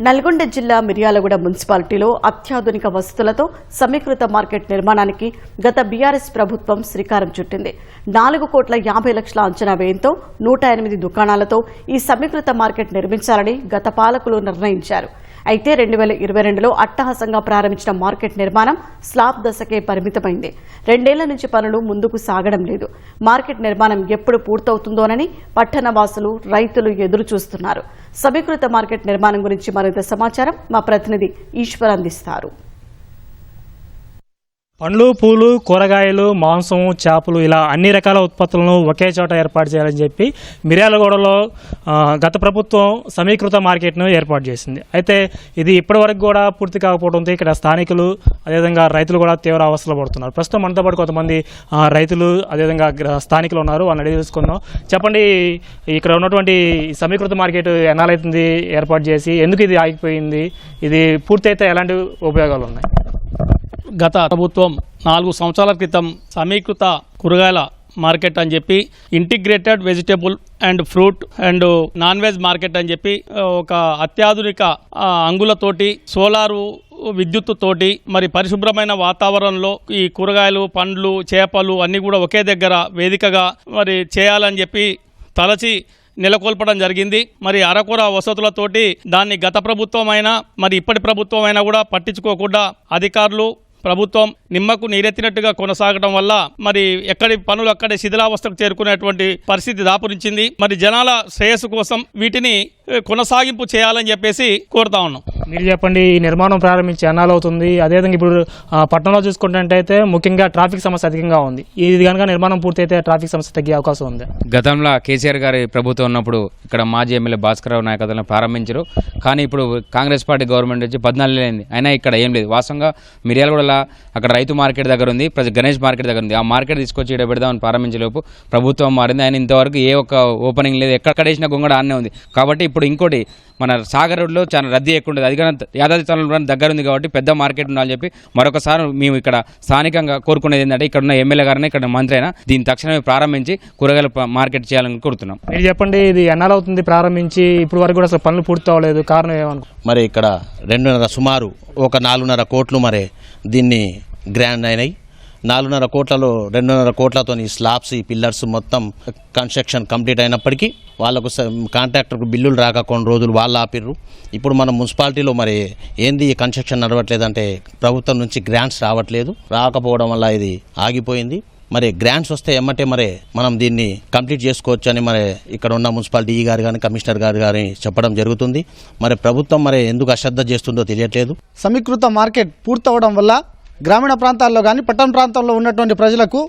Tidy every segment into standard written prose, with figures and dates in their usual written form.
నల్గొండ జిల్లా మిర్యాలగూడ మున్సిపాలిటీలో అత్యాధునిక వసతులతో సమీకృత మార్కెట్ నిర్మాణానికి గత బీఆర్ఎస్ ప్రభుత్వం శ్రీకారం చుట్టింది. 4,50,00,000 అంచనా వ్యయంతో 108 దుకాణాలతో ఈ సమీకృత మార్కెట్ నిర్మించాలని గత పాలకులు నిర్ణయించారు. అయితే 2022లో అట్టహాసంగా ప్రారంభించిన మార్కెట్ నిర్మాణం స్లాబ్ దశకే పరిమితమైంది. 2 ఏళ్ల నుంచి పనులు ముందుకు సాగడం లేదు. మార్కెట్ నిర్మాణం ఎప్పుడు పూర్తవుతుందోనని పట్టణవాసులు, రైతులు ఎదురు చూస్తున్నారు. సమీకృత మార్కెట్ నిర్మాణం గురించి మరింత సమాచారం మా ప్రతినిధి ఈశ్వర్ అందిస్తారు. పండ్లు, పూలు, కూరగాయలు, మాంసం, చేపలు ఇలా అన్ని రకాల ఉత్పత్తులను ఒకే చోట ఏర్పాటు చేయాలని చెప్పి మిర్యాలగూడలో గత ప్రభుత్వం సమీకృత మార్కెట్ను ఏర్పాటు చేసింది. అయితే ఇది ఇప్పటివరకు కూడా పూర్తి కాకపోవడంతో ఇక్కడ స్థానికులు అదేవిధంగా రైతులు కూడా తీవ్ర అవస్థలు పడుతున్నారు. ప్రస్తుతం మనతో పాటు కొంతమంది రైతులు అదేవిధంగా స్థానికులు ఉన్నారు. వాళ్ళని అడిగి తెలుసుకుందాం. చెప్పండి, ఇక్కడ ఉన్నటువంటి సమీకృత మార్కెట్ ఎన్నాళ్ళైతుంది ఏర్పాటు చేసి, ఎందుకు ఇది ఆగిపోయింది? ఇది పూర్తి అయితే ఎలాంటి ఉపయోగాలు ఉన్నాయి? గత ప్రభుత్వం 4 సంవత్సరాల క్రితం సమీకృత కూరగాయల మార్కెట్ అని చెప్పి integrated vegetable and fruit and non veg market అని చెప్పి ఒక అత్యాధునిక అంగులతోటి, సోలారు విద్యుత్ తోటి, మరి పరిశుభ్రమైన వాతావరణంలో ఈ కూరగాయలు, పండ్లు, చేపలు అన్నీ కూడా ఒకే దగ్గర వేదికగా మరి చేయాలని చెప్పి తలచి నెలకొల్పడం జరిగింది. మరి అరకొర వసతులతోటి దాన్ని గత ప్రభుత్వం అయినా మరి ఇప్పటి ప్రభుత్వం అయినా కూడా పట్టించుకోకుండా అధికారులు, ప్రభుత్వం నిమ్మకు నీరెత్తినట్టుగా కొనసాగడం వల్ల మరి ఎక్కడి పనులు అక్కడే శిథిలావస్థకు చేరుకునేటువంటి పరిస్థితి దాపురించింది. మరి జనాల శ్రేయస్సు కోసం వీటిని కొనసాగింపు చేయాలని చెప్పేసి కోరుతా ఉన్నాం. మీరు చెప్పండి, ఈ నిర్మాణం ప్రారంభించి ఎన్నాళ్ళు అవుతుంది? అదేవిధంగా ఇప్పుడు పట్టణంలో చూసుకుంటే ముఖ్యంగా ట్రాఫిక్ సమస్య అధికంగా ఉంది. ఇది కనుక నిర్మాణం పూర్తయితే ట్రాఫిక్ సమస్య తగ్గే అవకాశం ఉంది. గతంలో కేసీఆర్ గారి ప్రభుత్వం ఉన్నప్పుడు ఇక్కడ మాజీ ఎమ్మెల్యే భాస్కరరావు నాయకత్వంలో ప్రారంభించారు. కానీ ఇప్పుడు కాంగ్రెస్ పార్టీ గవర్నమెంట్ వచ్చి 14 ఏళ్ళైంది, అయినా ఇక్కడ ఏం లేదు. వాస్తవంగా మిర్యాలగూడలో అక్కడ రైతు మార్కెట్ దగ్గర ఉంది, గణేష్ మార్కెట్ దగ్గర ఉంది. ఆ మార్కెట్ తీసుకొచ్చి ఇక్కడ పెడదామని ప్రారంభించలేపు ప్రభుత్వం మారింది. ఆయన ఇంతవరకు ఏ ఒక్క ఓపెనింగ్ లేదు. ఎక్కడ వేసిన గొంగడ ఆనే ఉంది. కాబట్టి ఇప్పుడు ఇంకోటి మన సాగర్ రోడ్లో చాలా రద్దీ ఎక్కువ ఉంటుంది. అది కానీ యాదాద్రి తలం దగ్గర ఉంది కాబట్టి పెద్ద మార్కెట్ ఉండాలని చెప్పి మరొకసారి మేము ఇక్కడ స్థానికంగా కోరుకునేది ఏంటంటే, ఇక్కడ ఉన్న ఎమ్మెల్యే గారిని, ఇక్కడ మంత్రి అయినా దీన్ని తక్షణమే ప్రారంభించి కూరగాయల మార్కెట్ చేయాలని కోరుతున్నాం. మీరు చెప్పండి, ఇది ఎన్నాళ్ళు అవుతుంది ప్రారంభించి? ఇప్పుడు వరకు కూడా అసలు పనులు పూర్తి అవ్వలేదు. కారణం ఏమనుకో? మరి ఇక్కడ 2.5 సుమారు ఒక 4.5 కోట్లు మరి దీన్ని గ్రాండ్ అయినాయి. 4.5 కోట్లలో 2.5 కోట్లతో ఈ స్లాబ్స్, ఈ పిల్లర్స్ మొత్తం కన్స్ట్రక్షన్ కంప్లీట్ అయినప్పటికీ వాళ్ళకు కాంట్రాక్టర్కు బిల్లులు రాక కొన్ని రోజులు వాళ్ళు ఆపిర్రు. ఇప్పుడు మన మున్సిపాలిటీలో మరి ఏంది ఈ కన్స్ట్రక్షన్ నడవట్లేదంటే ప్రభుత్వం నుంచి గ్రాంట్స్ రాకపోవడం వల్ల ఇది ఆగిపోయింది. మరి గ్రాంట్స్ వస్తే ఎమ్మటే మరి మనం దీన్ని కంప్లీట్ చేసుకోవచ్చు అని మరి ఇక్కడ ఉన్న మున్సిపాలిటీ గారు కానీ, కమిషనర్ గారు కానీ చెప్పడం జరుగుతుంది. మరి ప్రభుత్వం మరి ఎందుకు అశ్రద్ధ చేస్తుందో తెలియట్లేదు. సమీకృత మార్కెట్ పూర్తవడం వల్ల గ్రామీణ ప్రాంతాల్లో కానీ, పట్టణ ప్రాంతాల్లో ఉన్నటువంటి ప్రజలకు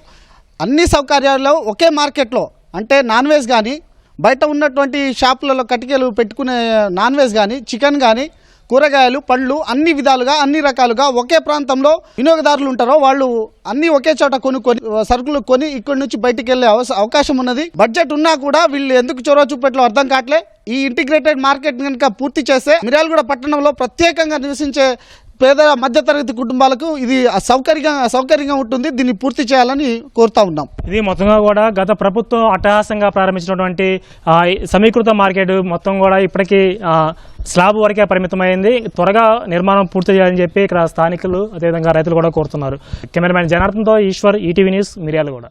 అన్ని సౌకర్యాలు ఒకే మార్కెట్లో, అంటే నాన్ వెజ్ కానీ, బయట ఉన్నటువంటి షాపులలో కటికలు పెట్టుకునే నాన్ వెజ్ కానీ, చికెన్ కానీ, కూరగాయలు, పండ్లు అన్ని విధాలుగా, అన్ని రకాలుగా ఒకే ప్రాంతంలో వినియోగదారులు ఉంటారో వాళ్ళు అన్ని ఒకే చోట కొనుక్కొని సరుకులు కొని ఇక్కడి నుంచి బయటికి వెళ్ళే అవకాశం ఉన్నది. బడ్జెట్ ఉన్నా కూడా వీళ్ళు ఎందుకు చొరవ చూపెట్లో అర్థం కావట్లే. ఈ ఇంటిగ్రేటెడ్ మార్కెట్ కనుక పూర్తి చేస్తే మిర్యాలగూడ పట్టణంలో ప్రత్యేకంగా నివసించే పేద మధ్యతరగతి కుటుంబాలకు ఇది సౌకర్యంగా ఉంటుంది. దీన్ని పూర్తి చేయాలని కోరుతా ఉన్నాం. ఇది మొత్తంగా కూడా గత ప్రభుత్వం అట్టహాసంగా ప్రారంభించినటువంటి సమీకృత మార్కెట్ మొత్తం కూడా ఇప్పటికీ స్లాబ్ వరకే పరిమితమైంది. త్వరగా నిర్మాణం పూర్తి చేయాలని చెప్పి ఇక్కడ స్థానికులు అదేవిధంగా రైతులు కూడా కోరుతున్నారు. కెమెరామెన్ జనార్దన్తో ఈశ్వర్, ఈటీవీ న్యూస్, మిర్యాలగూడ.